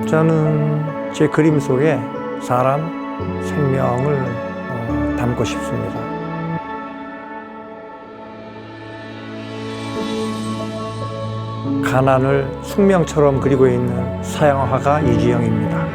저는 제 그림 속에 사람 생명을 담고 싶습니다. 가난을 숙명처럼 그리고 있는 서양화가 이주영입니다.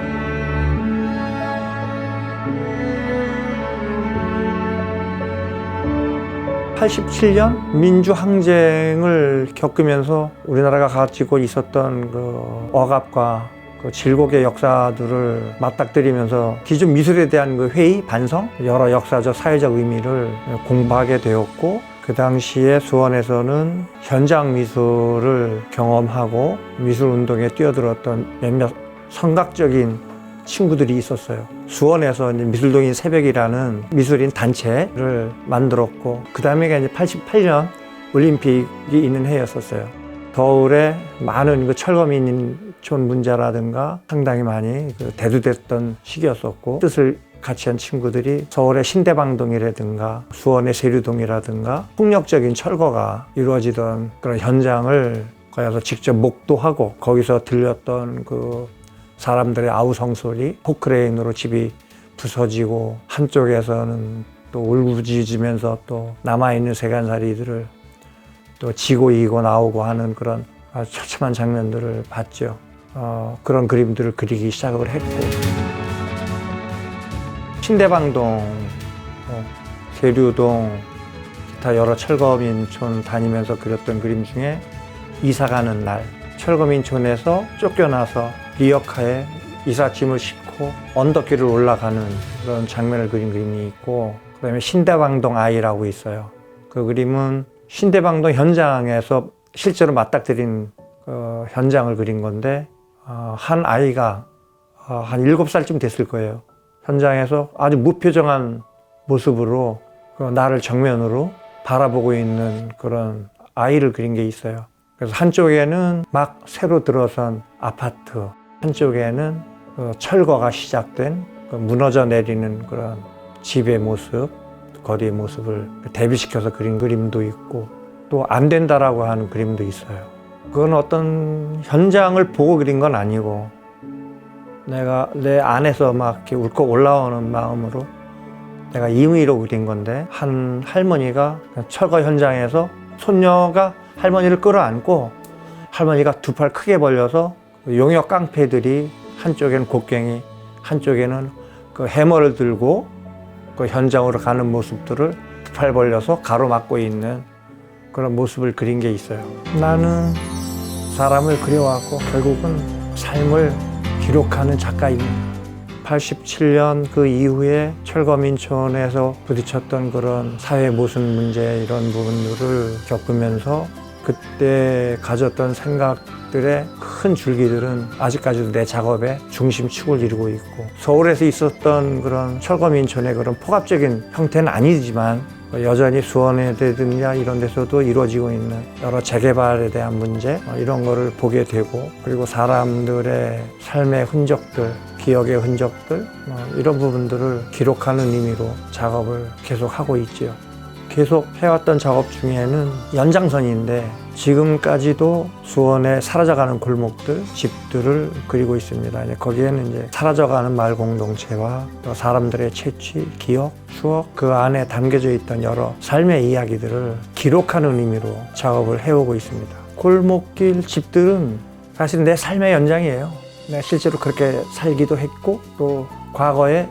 (87년) 민주항쟁을 겪으면서 우리나라가 가지고 있었던 그 억압과 그 질곡의 역사들을 맞닥뜨리면서 기존 미술에 대한 그 회의, 반성, 여러 역사적, 사회적 의미를 공부하게 되었고, 그 당시에 수원에서는 현장 미술을 경험하고 미술 운동에 뛰어들었던 몇몇 선각적인 친구들이 있었어요. 수원에서 이제 미술동인 새벽이라는 미술인 단체를 만들었고, 그 다음에 이제 88년 올림픽이 있는 해였었어요. 서울에 많은 그 철거민촌 문제라든가 상당히 많이 대두됐던 시기였었고, 뜻을 같이 한 친구들이 서울의 신대방동이라든가 수원의 세류동이라든가 폭력적인 철거가 이루어지던 그런 현장을 가서 직접 목도하고, 거기서 들렸던 그 사람들의 아우성 소리, 포크레인으로 집이 부서지고 한쪽에서는 또 울부짖으면서 또 남아있는 세간살이들을 또 지고 이고 나오고 하는 그런 아주 처참한 장면들을 봤죠. 그런 그림들을 그리기 시작을 했고, 신대방동, 세류동, 기타 여러 철거민촌 다니면서 그렸던 그림 중에 이사 가는 날, 철거민촌에서 쫓겨나서 리어카에 이삿짐을 싣고 언덕길을 올라가는 그런 장면을 그린 그림이 있고, 그 다음에 신대방동 아이라고 있어요. 그 그림은 신대방동 현장에서 실제로 맞닥뜨린 현장을 그린 건데, 한 아이가 한 7살쯤 됐을 거예요. 현장에서 아주 무표정한 모습으로 나를 정면으로 바라보고 있는 그런 아이를 그린 게 있어요. 그래서 한쪽에는 막 새로 들어선 아파트, 한쪽에는 철거가 시작된 무너져 내리는 그런 집의 모습, 거리의 모습을 대비시켜서 그린 그림도 있고, 또 안 된다라고 하는 그림도 있어요. 그건 어떤 현장을 보고 그린 건 아니고, 내가 내 안에서 막 이렇게 울컥 올라오는 마음으로 내가 임의로 그린 건데, 한 할머니가 철거 현장에서 손녀가 할머니를 끌어안고, 할머니가 두 팔 크게 벌려서 용역 깡패들이 한쪽에는 곡괭이, 한쪽에는 그 해머를 들고 그 현장으로 가는 모습들을 두 팔 벌려서 가로막고 있는 그런 모습을 그린 게 있어요. 나는 사람을 그려왔고 결국은 삶을 기록하는 작가입니다. 87년 그 이후에 철거민촌에서 부딪혔던 그런 사회 모순 문제, 이런 부분들을 겪으면서 그때 가졌던 생각들의 큰 줄기들은 아직까지도 내 작업의 중심축을 이루고 있고, 서울에서 있었던 그런 철거민촌의 그런 포괄적인 형태는 아니지만 여전히 수원이라든가 이런 데서도 이루어지고 있는 여러 재개발에 대한 문제, 이런 거를 보게 되고, 그리고 사람들의 삶의 흔적들, 기억의 흔적들, 이런 부분들을 기록하는 의미로 작업을 계속하고 있죠. 계속 해왔던 작업 중에는 연장선인데, 지금까지도 수원에 사라져가는 골목들, 집들을 그리고 있습니다. 거기에는 이제 사라져가는 마을 공동체와 또 사람들의 채취, 기억, 추억, 그 안에 담겨져 있던 여러 삶의 이야기들을 기록하는 의미로 작업을 해오고 있습니다. 골목길 집들은 사실 내 삶의 연장이에요. 내가 실제로 그렇게 살기도 했고, 또 과거에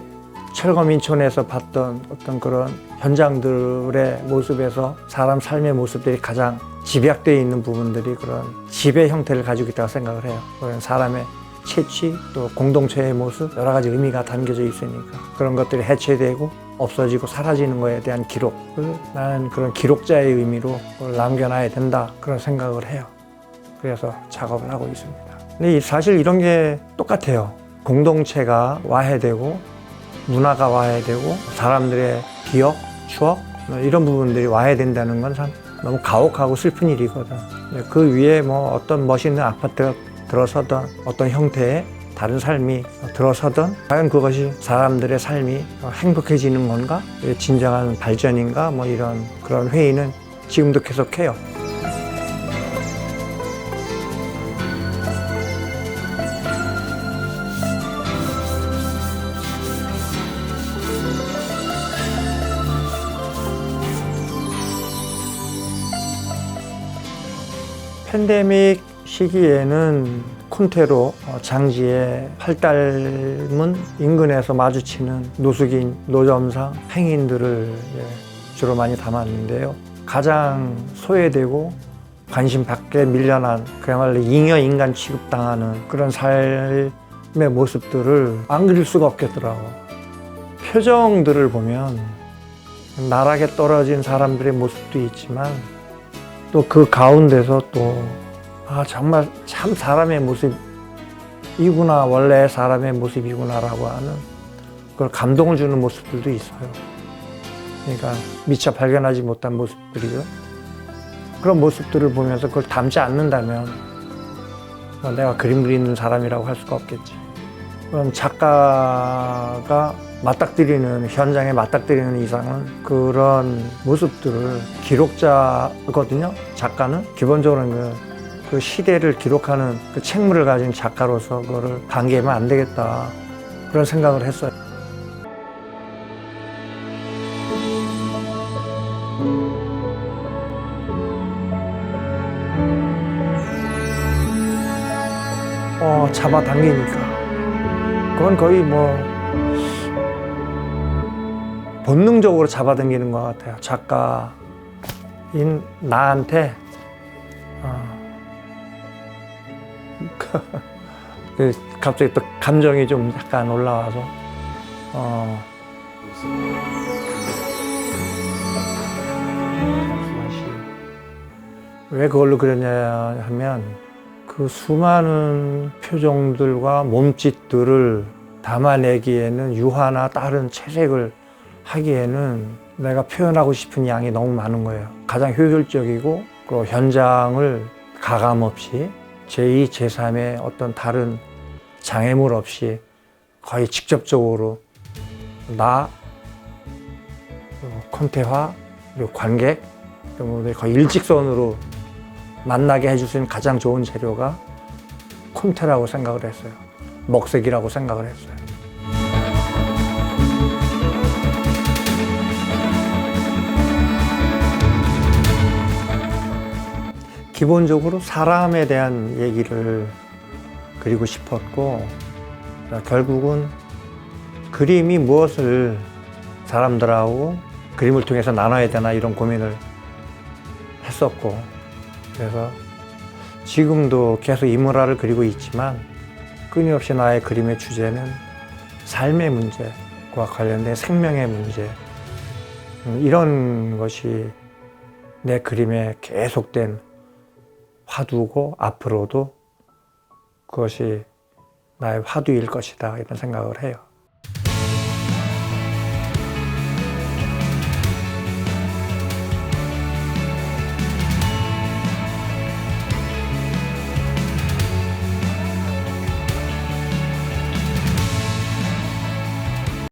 철거민촌에서 봤던 어떤 그런 현장들의 모습에서 사람 삶의 모습들이 가장 집약되어 있는 부분들이 그런 집의 형태를 가지고 있다고 생각을 해요. 그런 사람의 채취, 또 공동체의 모습, 여러 가지 의미가 담겨져 있으니까 그런 것들이 해체되고 없어지고 사라지는 것에 대한 기록을 나는 그런 기록자의 의미로 남겨놔야 된다, 그런 생각을 해요. 그래서 작업을 하고 있습니다. 근데 사실 이런 게 똑같아요. 공동체가 와해되고 문화가 와해되고 사람들의 기억, 추억, 이런 부분들이 와해된다는 건 참 너무 가혹하고 슬픈 일이거든. 그 위에 뭐 어떤 멋있는 아파트가 들어서든 어떤 형태의 다른 삶이 들어서든 과연 그것이 사람들의 삶이 행복해지는 건가? 진정한 발전인가? 뭐 이런 그런 회의는 지금도 계속해요. 팬데믹 시기에는 콘테로 장지에 팔달문 인근에서 마주치는 노숙인, 노점상, 행인들을 주로 많이 담았는데요. 가장 소외되고 관심 밖에 밀려난 그야말로 잉여 인간 취급당하는 그런 삶의 모습들을 안 그릴 수가 없겠더라고. 표정들을 보면 나락에 떨어진 사람들의 모습도 있지만 또 그 가운데서 또 정말 참 사람의 모습이구나, 원래 사람의 모습이구나라고 하는 그걸 감동을 주는 모습들도 있어요. 그러니까 미처 발견하지 못한 모습들이죠. 그런 모습들을 보면서 그걸 담지 않는다면 내가 그림 그리는 사람이라고 할 수가 없겠지. 그럼 작가가 현장에 맞닥뜨리는 이상은 그런 모습들을 기록자거든요. 작가는 기본적으로 그 시대를 기록하는 그 책무를 가진 작가로서 그거를 방기하면 안 되겠다, 그런 생각을 했어요. 잡아당기니까 그건 거의 본능적으로 잡아당기는 것 같아요. 작가인 나한테 갑자기 또 감정이 좀 약간 올라와서 왜 그걸로 그러냐 하면 그 수많은 표정들과 몸짓들을 담아내기에는 유화나 다른 채색을 하기에는 내가 표현하고 싶은 양이 너무 많은 거예요. 가장 효율적이고 그 현장을 가감없이 제2, 제3의 어떤 다른 장애물 없이 거의 직접적으로 콘테화, 그리고 관객, 거의 일직선으로 만나게 해줄 수 있는 가장 좋은 재료가 콘테라고 생각을 했어요. 먹색이라고 생각을 했어요. 기본적으로 사람에 대한 얘기를 그리고 싶었고, 결국은 그림이 무엇을 사람들하고 그림을 통해서 나눠야 되나 이런 고민을 했었고, 그래서 지금도 계속 이모라를 그리고 있지만 끊임없이 나의 그림의 주제는 삶의 문제와 관련된 생명의 문제, 이런 것이 내 그림의 계속된 화두고 앞으로도 그것이 나의 화두일 것이다, 이런 생각을 해요.